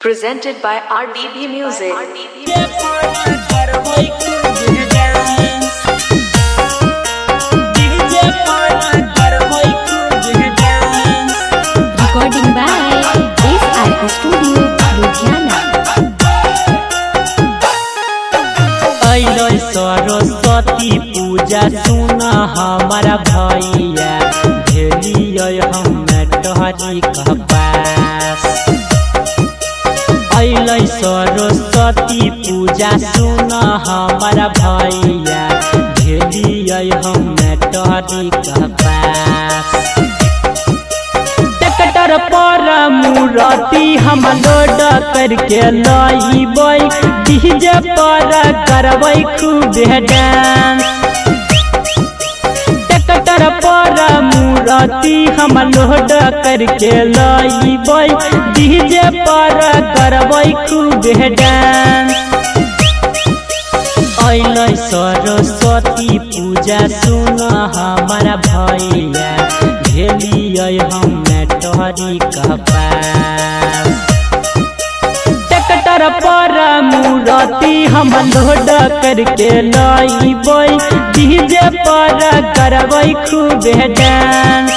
Presented by RDB Music. Recording by SR Studio, Ludhiana. अइलो सरस्वती पूजा सुना हमारा भैया भेलियो हम तोहरी कपास। अइलो सरस्वती पूजा सुना हमारा भैया भेलियो हम तोहरी कपास। ट्रैक्टर पर मूर्ति हम लोड करके लइबै डीजे पर करबै खूब डांस। ट्रैक्टर पर मूर्ति हम लोड करके लइबै डीजे पर करबै खूब डांस। अइलै सरस्वती पूजा सुन हमारा भैया भेलियो हम तोहरी कपास। ट्रैक्टर पर मूर्ति हम लोड करके लइबै डीजे पर करबै खूब डांस।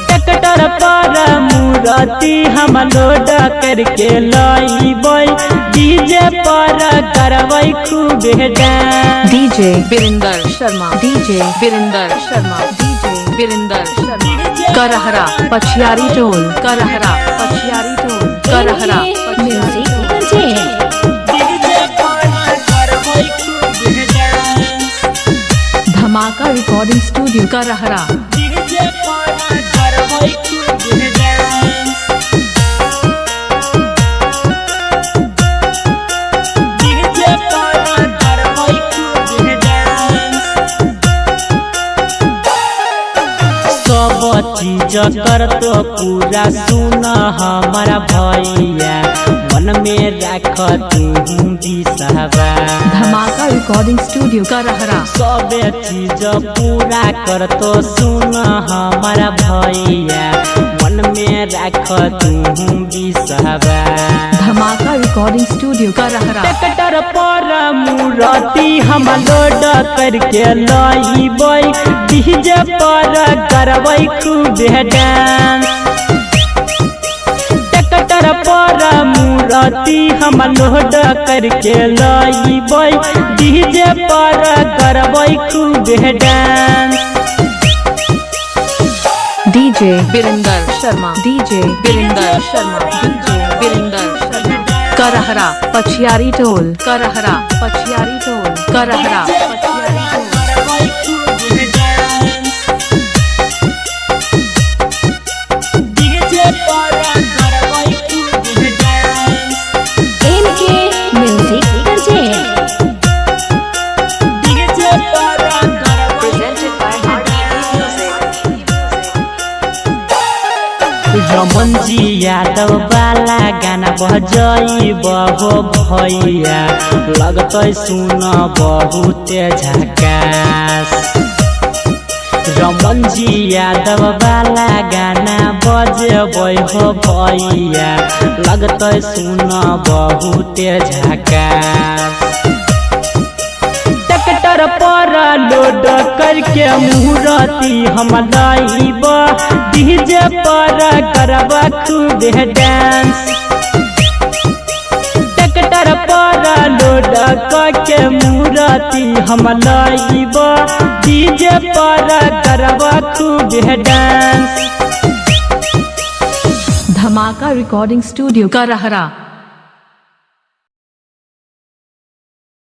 ट्रैक्टर पर मूर्ति हम लोड करके लइबै डीजे पर करबै खूब dance. DJ Birinder Sharma. DJ Birinder Sharma. DJ Birinder Sharma. Karahara Pachiari Toll. Karahara Pachiari Toll. Karahara Music Project. Dhamaka Recording Studio. Karahara. सब चीज कर तो पूरा सुन हमारा भैया मन में राख तू विश्वास। Dhamaka Recording Studio. Karahara. सब चीज पूरा कर तो सुन हमारा भैया मन में राख तू विश्वास। Dhamaka Recording Studio. Karahara. Tractor पर मूर्ति हम लोड करके लइबै डीजे पर करबै खूब डांस। ट्रैक्टर पर मूर्ति हम लोड करके लइबै डीजे पर करबै खूब dance. DJ Birinder Sharma. DJ Birinder Sharma. DJ Birinder Sharma. Karahara Pachiari Toll. Karahara Pachiari Toll. Karahara Pachiari Toll. NK Music Project. Presented by RDB Music. Raman ji Yadav वाला गाना बजैब हो भैया लगतै सुन बहुत झकास। रमन जी यादव वाला गाना बजबै हो भैया लगतै सुन बहुत झकास। ट्रैक्टर पर लोड करके मूर्ति हम लइब डीजे पर करब खूब डांस। ट्रैक्टर पर लोड करके मूर्ति हम लइब डीजे पर करब खूब dance. Dhamaka Recording Studio. Karahara.